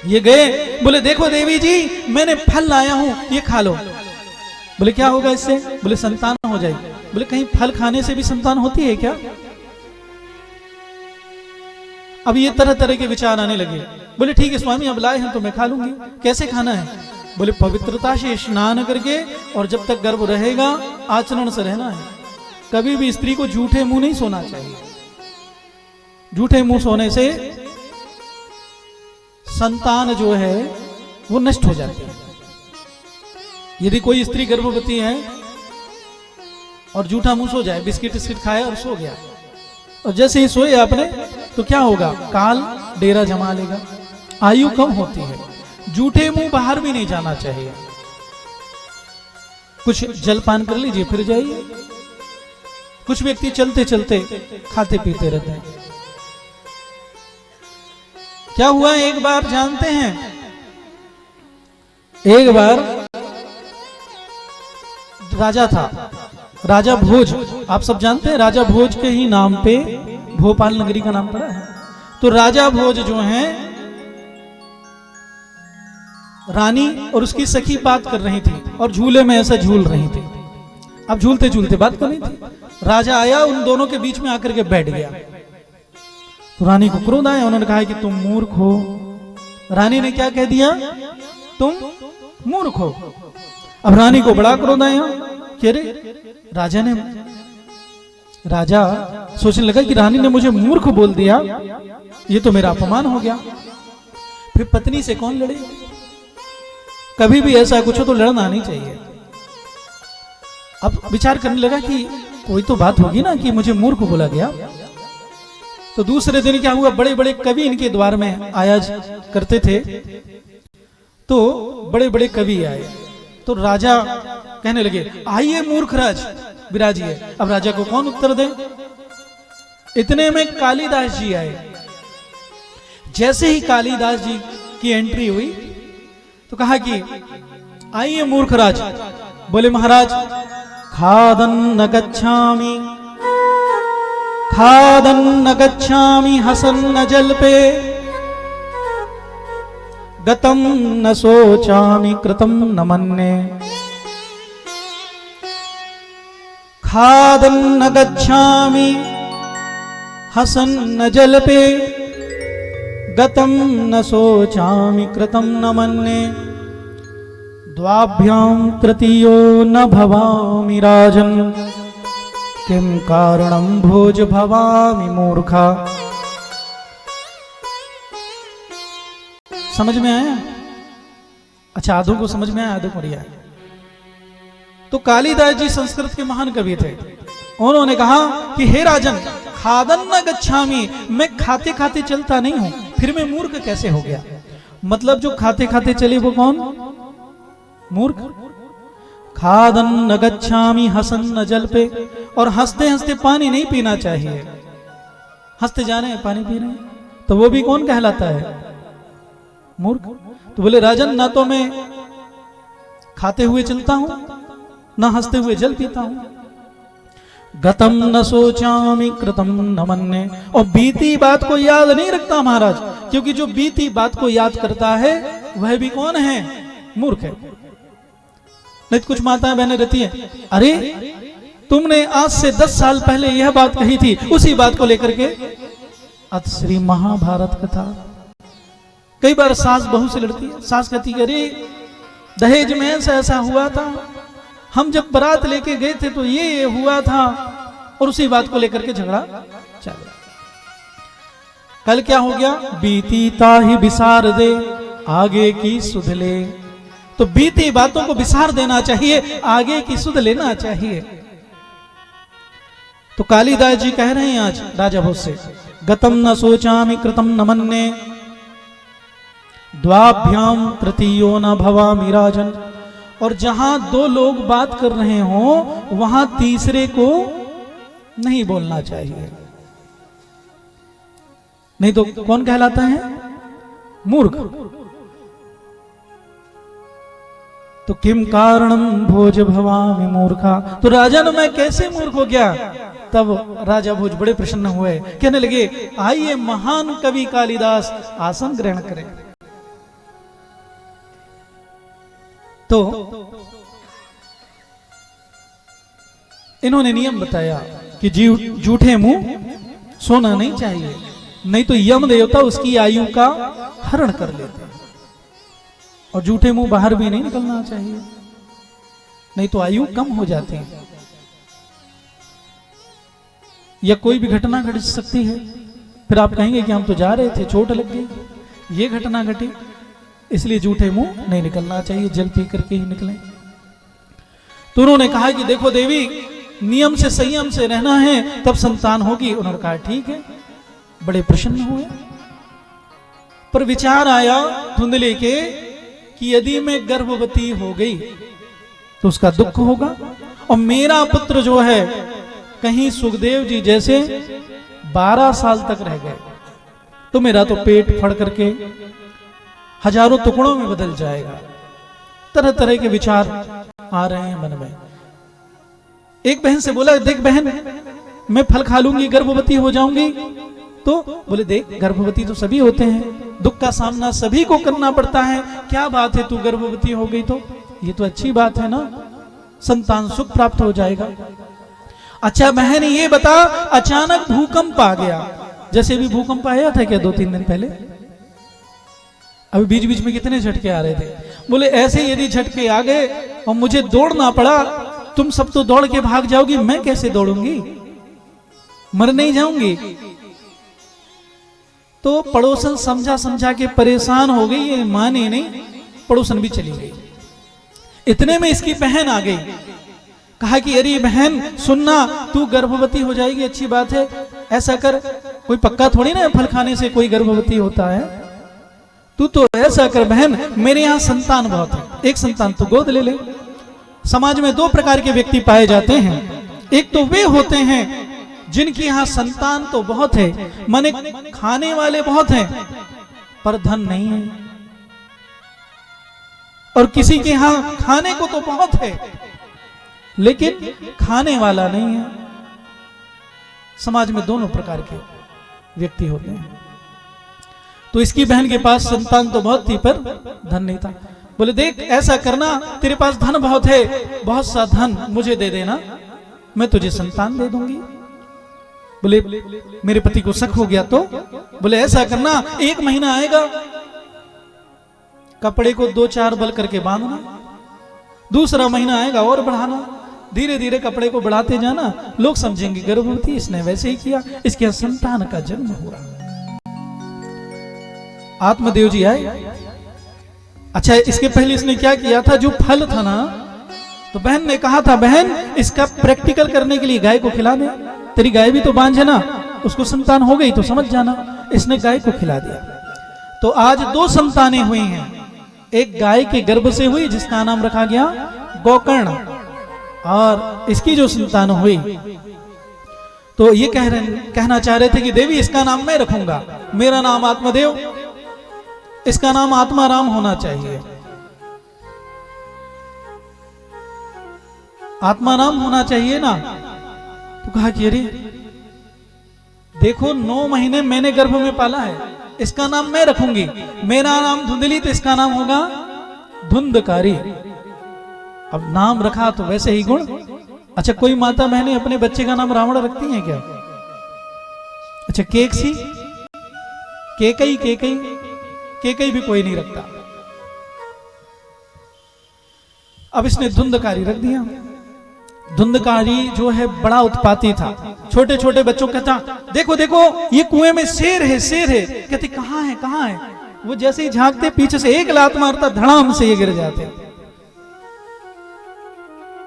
ये गए, बोले देखो देवी जी मैंने फल लाया हूं, ये खा लो। बोले क्या होगा इससे? बोले संतान हो जाएगी। बोले कहीं फल खाने से भी संतान होती है क्या? अब ये तरह तरह के विचार आने लगे। बोले ठीक है स्वामी, अब लाए हैं तो मैं खा लूंगी। कैसे खाना है? बोले पवित्रता से स्नान करके, और जब तक गर्भ रहेगा आचरण से रहना है। कभी भी स्त्री को झूठे मुंह नहीं सोना चाहिए। झूठे मुंह सोने से संतान जो है वो नष्ट हो जाती है। यदि कोई स्त्री गर्भवती है और झूठा मुंह सो जाए, बिस्किट बिस्किट खाए और सो गया, और जैसे ही सोए आपने, तो क्या होगा? काल डेरा जमा लेगा। आयु कम होती है। झूठे मुंह बाहर भी नहीं जाना चाहिए। कुछ जलपान कर लीजिए फिर जाइए। कुछ व्यक्ति चलते चलते खाते पीते रहते हैं। क्या हुआ एक बार जानते हैं? एक बार राजा था, राजा भोज। आप सब जानते हैं राजा भोज के ही नाम पे भोपाल नगरी का नाम पड़ा है। तो राजा भोज जो हैं, रानी और उसकी सखी बात कर रही थी और झूले में ऐसा झूल रही थी। अब झूलते झूलते बात कर रही थी। राजा आया, उन दोनों के बीच में आकर के बैठ गया। तो रानी को क्रोध आया। उन्होंने कहा कि तुम मूर्ख हो। रानी ने क्या कह दिया? तुम मूर्ख हो। अब रानी को बड़ा क्रोध आया कि अरे राजा सोचने लगा कि रानी ने मुझे मूर्ख बोल दिया, ये तो मेरा अपमान हो गया। फिर पत्नी से कौन लड़े? कभी भी ऐसा कुछ हो तो लड़ना नहीं चाहिए। अब विचार करने लगा कि कोई तो बात होगी ना कि मुझे मूर्ख बोला गया। तो दूसरे दिन क्या हुआ? बड़े बड़े कवि इनके द्वार में आया करते थे। तो बड़े बड़े कवि आए। तो राजा कहने लगे आइए मूर्खराज विराजिए। अब राजा को कौन उत्तर दे? इतने में कालिदास जी आए। जैसे ही कालिदास जी की एंट्री हुई तो कहा कि आइए मूर्खराज। बोले महाराज, खादन्न गच्छामि, खादन्न गच्छामि हसन्न जल्पे, गतं न शोचामि कृतं न मन्ये। खादन्न गच्छामि हसन्न जल्पे, गतं न शोचामि कृतं न मन्ये। द्वाभ्यां तृतीयो न भवामि राजन्, किं कारणं भोज भवामि मूर्खा। समझ में आया? अच्छा, आधों को समझ में आया, आधों को नहीं आया। तो कालिदास जी संस्कृत के महान कवि थे। उन्होंने कहा कि हे राजन, खादन्न गच्छामि, मैं खाते खाते चलता नहीं हूं, फिर मैं मूर्ख कैसे हो गया? मतलब जो खाते खाते चले वो कौन? मूर्ख। खादन्न गच्छामि हसन्न जल्पे, और हंसते हंसते पानी नहीं पीना चाहिए। हंसते जा रहे हैं, पानी पी रहे हैं, तो वो भी कौन कहलाता है? मूर्ख। तो बोले राजन, ना तो मैं खाते हुए चलता हूं, ना हंसते हुए जल पीता हूं। गतम न सोचामि कृतम न मन्ये, और बीती बात को याद नहीं रखता महाराज, क्योंकि जो बीती बात को याद करता है वह भी कौन है? मूर्ख है। नहीं तो कुछ माताएं बहनें रहती हैं, अरे तुमने आज से 10 साल पहले यह बात कही थी, उसी बात को लेकर के अत श्री महाभारत कथा। कई बार सास बहू से लड़ती है। सास कहती है अरे दहेज में ऐसा हुआ था, हम जब बारात लेके गए थे तो ये हुआ था, और उसी बात को लेकर के झगड़ा चल रहा। कल क्या हो गया? बीती ताहि बिसार दे, आगे की सुध ले। तो बीती बातों को बिसार देना चाहिए, आगे की सुध लेना चाहिए। तो कालिदास जी कह रहे हैं आज राजा भोज से, गतम न सोचामि कृतम न मन्ये, द्वाभ्याम तृतीयो न भवामि राजन। और जहां दो लोग बात कर रहे हो वहां तीसरे को नहीं बोलना चाहिए, नहीं तो कौन कहलाता है? मूर्ख। तो किम कारणम भोज भवामि मूर्खा। तो राजन मैं कैसे मूर्ख हो गया? तब राजा भोज बड़े प्रसन्न हुए, कहने लगे आइए महान कवि कालिदास आसन ग्रहण करें। तो इन्होंने नियम बताया कि जूठे मुंह सोना नहीं चाहिए, नहीं तो यम देवता उसकी आयु का हरण कर लेते हैं। और जूठे मुंह बाहर भी नहीं निकलना चाहिए, नहीं तो आयु कम हो जाती है, या कोई भी घटना घट सकती है। फिर आप कहेंगे कि हम तो जा रहे थे, चोट लग गई, ये घटना घटी, इसलिए जूठे मुंह नहीं निकलना चाहिए, जल पी करके ही निकलें। तो उन्होंने कहा कि देखो देवी, नियम से संयम से रहना है तब संतान होगी। उन्होंने कहा ठीक है, बड़े प्रसन्न हुए। पर विचार आया धुंधले के कि यदि मैं गर्भवती हो गई तो उसका दुख होगा, और मेरा पुत्र जो है कहीं सुखदेव जी जैसे 12 साल तक रह गए तो मेरा तो पेट फड़ करके हजारों टुकड़ों में बदल जाएगा। तरह तरह के विचार आ रहे हैं मन में। एक बहन से बोला, देख बहन, मैं फल खा लूंगी, गर्भवती हो जाऊंगी। तो बोले, देख गर्भवती तो सभी होते हैं, दुख का सामना सभी को करना पड़ता है, क्या बात है तू गर्भवती हो गई तो ये तो अच्छी बात है ना, संतान सुख प्राप्त हो जाएगा। अच्छा बहन ये बता, अचानक भूकंप आ गया, जैसे भी भूकंप आया था क्या 2-3 दिन पहले, अभी बीच बीच में कितने झटके आ रहे थे। बोले ऐसे यदि झटके आ गए और मुझे दौड़ना पड़ा, तुम सब तो दौड़ के भाग जाओगी, मैं कैसे दौड़ूंगी, मर नहीं जाऊंगी। तो पड़ोसन समझा समझा के परेशान हो गई, ये माने नहीं, पड़ोसन भी चली गई। इतने में इसकी बहन आ गई, कहा कि अरे बहन सुनना, तू गर्भवती हो जाएगी, अच्छी बात है, ऐसा कर, कोई पक्का थोड़ी ना फल खाने से कोई गर्भवती होता है, तू तो ऐसा कर बहन, मेरे यहाँ संतान बहुत है, एक संतान तो गोद ले ले। समाज में 2 प्रकार के व्यक्ति पाए जाते हैं, एक तो वे होते हैं जिनकी यहाँ संतान तो बहुत है, माने खाने वाले बहुत हैं पर धन नहीं है, और किसी के यहाँ खाने को तो बहुत है लेकिन खाने वाला नहीं है। समाज में दोनों प्रकार के व्यक्ति होते हैं। तो इसकी बहन के पास संतान तो बहुत थी पर धन नहीं था। बोले देख ऐसा करना, तेरे पास धन बहुत है, बहुत सा धन मुझे दे देना, मैं तुझे संतान दे दूंगी। बोले मेरे पति को शक हो गया तो, बोले ऐसा करना, 1 महीना आएगा, कपड़े को 2-4 बल करके बांधना, दूसरा महीना आएगा और बढ़ाना, धीरे धीरे कपड़े को बढ़ाते जाना, लोग समझेंगे गर्भवती, इसने वैसे ही किया, इसके संतान का जन्म हुआ। आत्मदेव जी आए। अच्छा इसके पहले इसने क्या किया था, जो फल था ना, तो बहन ने कहा था, बहन इसका प्रैक्टिकल करने के लिए गाय को खिला दे, तेरी गाय भी तो बांझ है ना, उसको संतान हो गई तो समझ जाना। इसने गाय को खिला दिया। तो आज 2 संतानें हुई हैं, एक गाय के गर्भ से हुई जिसका नाम रखा गया गोकर्ण, और इसकी जो संतान हुई तो ये कहना चाह रहे थे कि देवी इसका नाम मैं रखूंगा, मेरा नाम आत्मदेव, इसका नाम आत्माराम होना चाहिए, आत्माराम होना चाहिए ना। तो कहा कि अरे देखो 9 महीने मैंने गर्भ में पाला है, इसका नाम मैं रखूंगी, मेरा नाम धुंधली तो इसका नाम होगा धुंधकारी। अब नाम रखा तो वैसे ही गुण। अच्छा कोई माता बहनें अपने बच्चे का नाम रावण रखती हैं क्या? अच्छा केकसी, केकई, केकई, केकई भी कोई नहीं रखता। अब इसने धुंधकारी रख दिया। धुंधकारी जो है बड़ा उत्पाती था, छोटे छोटे बच्चों कहता देखो देखो ये कुएं में शेर है, शेर है, कहते कहां है कहां है, वो जैसे ही झांकते पीछे से एक लात मारता, धड़ाम से ये गिर जाते।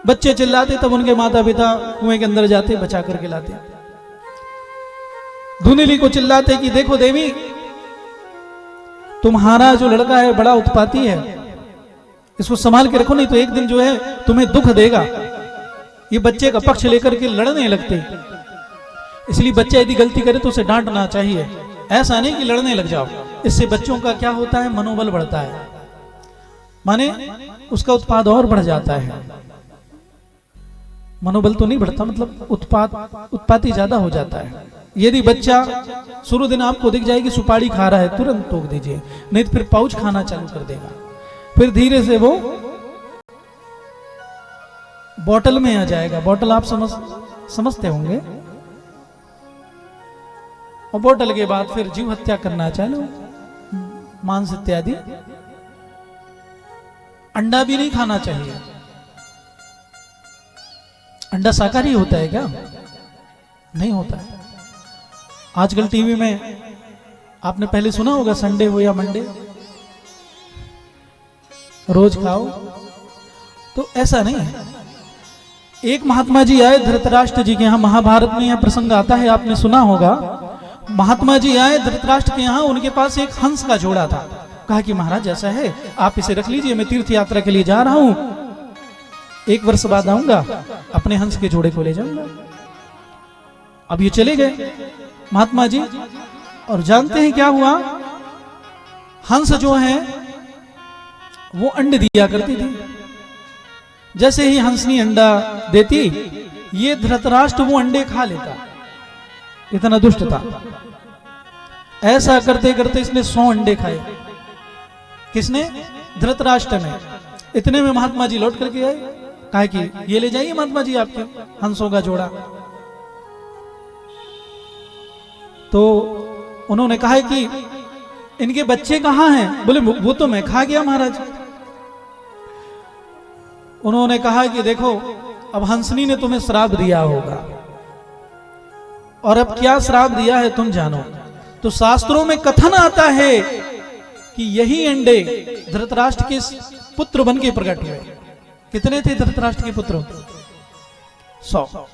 बच्चे चिल्लाते तब उनके माता पिता कुएं के अंदर जाते, बचा करके लाते। धुंधली को चिल्लाते कि देखो देवी तुम्हारा जो लड़का है बड़ा उत्पाती है, इसको संभाल के रखो, नहीं तो एक दिन जो है तुम्हें दुख देगा। ये बच्चे का पक्ष लेकर के लड़ने लगते, इसलिए बच्चा यदि गलती करे तो उसे डांटना चाहिए, ऐसा नहीं कि लड़ने लग जाओ। इससे बच्चों का क्या होता है, मनोबल बढ़ता है, माने उसका उत्पाद और बढ़ जाता है। मनोबल तो नहीं बढ़ता, मतलब उत्पाती ज्यादा हो जाता है। यदि बच्चा शुरू दिन आपको दिख जाएगी सुपारी खा रहा है, तुरंत टोक दीजिए, नहीं तो फिर पाउच खाना चालू कर देगा, फिर धीरे से वो बॉटल में आ जाएगा। बॉटल आप समझते होंगे। और बॉटल के बाद फिर जीव हत्या करना चाहे, मांस इत्यादि। अंडा भी नहीं खाना चाहिए। अंडा शाकाहारी होता है क्या? नहीं होता है। आजकल टीवी में आपने पहले सुना होगा, संडे हो या मंडे रोज खाओ, तो ऐसा नहीं है। एक महात्मा जी आए धृतराष्ट्र जी के यहाँ, महाभारत में यह प्रसंग आता है, आपने सुना होगा। महात्मा जी आए धृतराष्ट्र के यहाँ, उनके पास एक हंस का जोड़ा था। कहा कि महाराज ऐसा है, आप इसे रख लीजिए, मैं तीर्थ यात्रा के लिए जा रहा हूं, 1 वर्ष बाद आऊंगा, अपने हंस के जोड़े को ले जाऊंगा। अब ये चले गए महात्मा जी, और जानते हैं क्या हुआ? हंस जो है वो अंडे दिया करती थी। जैसे ही हंसनी अंडा देती, ये धृतराष्ट्र वो अंडे खा लेता, इतना दुष्ट था। ऐसा करते करते इसने 100 अंडे खाए। किसने? धृतराष्ट्र ने। इतने में महात्मा जी लौट करके आए, कहा कि ये ले जाइए महात्मा जी आपके हंसों का जोड़ा। तो उन्होंने कहा कि इनके बच्चे कहां हैं? बोले वो तो मैं खा गया महाराज। उन्होंने कहा कि देखो, अब हंसनी ने तुम्हें श्राप दिया होगा, और अब क्या श्राप दिया है तुम जानो। तो शास्त्रों में कथन आता है कि यही अंडे धृतराष्ट्र के पुत्र बन के प्रकट हुए। कितने थे धृतराष्ट्र के पुत्र? 100।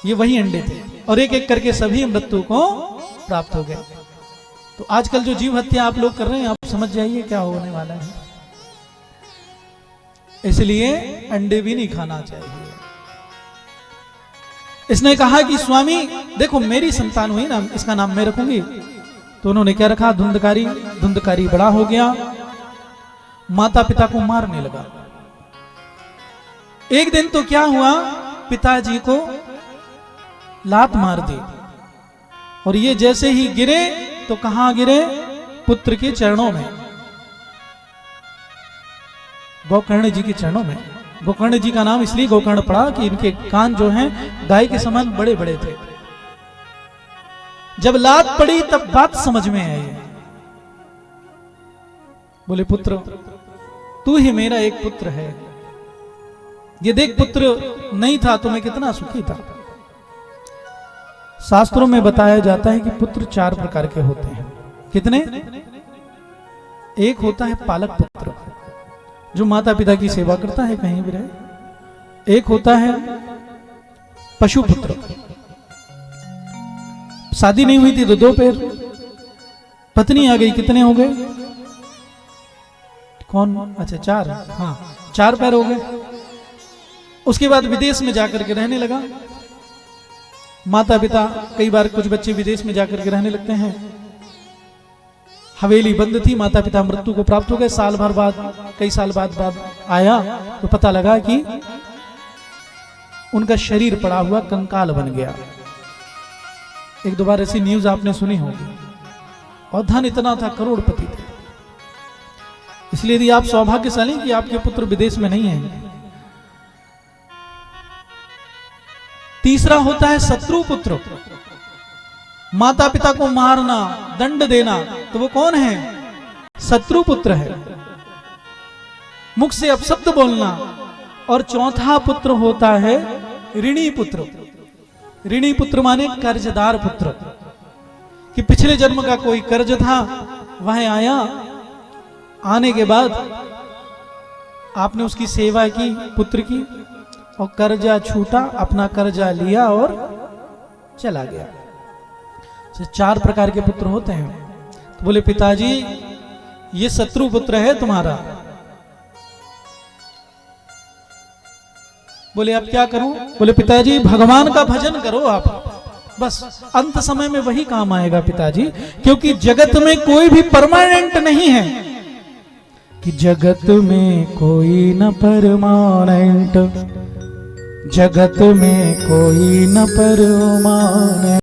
ये वही अंडे थे, और एक एक करके सभी मृत्यु को प्राप्त हो गए। तो आजकल जो जीव हत्या आप लोग कर रहे हैं, आप समझ जाइए क्या होने वाला है। इसलिए अंडे भी नहीं खाना चाहिए। इसने कहा कि स्वामी देखो, मेरी संतान हुई ना, इसका नाम मैं रखूंगी। तो उन्होंने क्या रखा? धुंधकारी। धुंधकारी बड़ा हो गया, माता पिता को मारने लगा। एक दिन तो क्या हुआ, पिताजी को लात मार दी, और ये जैसे ही गिरे तो कहां गिरे? पुत्र के चरणों में, गोकर्ण जी के चरणों में। गोकर्ण जी का नाम इसलिए गोकर्ण पड़ा कि इनके कान जो हैं गाय के समान बड़े बड़े थे। जब लात पड़ी तब बात समझ में आई। बोले पुत्र, तू ही मेरा एक पुत्र है। ये देख, पुत्र नहीं था तो मैं कितना सुखी था। शास्त्रों में बताया जाता है कि पुत्र 4 प्रकार के होते हैं। कितने? एक होता है पालक पुत्र, जो माता पिता की सेवा करता है कहीं भी रहे। एक होता है पशु पुत्र, शादी नहीं हुई थी तो 2 पैर, पत्नी आ गई, कितने हो गए? कौन? अच्छा 4। हाँ, 4 पैर हो गए। उसके बाद विदेश में जाकर के रहने लगा। माता पिता, कई बार कुछ बच्चे विदेश में जाकर के रहने लगते हैं। हवेली बंद थी, माता पिता मृत्यु को प्राप्त हो गए। साल भर बाद, कई साल बाद आया तो पता लगा कि उनका शरीर पड़ा हुआ कंकाल बन गया। 1-2 बार ऐसी न्यूज आपने सुनी होगी। और धन इतना था, करोड़पति थे। इसलिए यदि आप सौभाग्यशाली कि आपके पुत्र विदेश में नहीं है। तीसरा होता है शत्रु पुत्र, माता पिता को मारना, दंड देना, तो वो कौन है? शत्रु पुत्र है। मुख से अपशब्द बोलना। और चौथा पुत्र होता है ऋणी पुत्र। ऋणी पुत्र माने कर्जदार पुत्र, कि पिछले जन्म का कोई कर्ज था, वह आया, आने के बाद आपने उसकी सेवा की पुत्र की, और कर्जा छूटा, अपना कर्जा लिया और चला गया। 4 प्रकार के पुत्र होते हैं। तो बोले पिताजी, ये शत्रु पुत्र है तुम्हारा। बोले अब क्या करूं? बोले पिताजी भगवान का भजन करो आप, बस अंत समय में वही काम आएगा पिताजी, क्योंकि जगत में कोई भी परमानेंट नहीं है। कि जगत में कोई न परमानेंट, जगत में कोई न परमानेंट।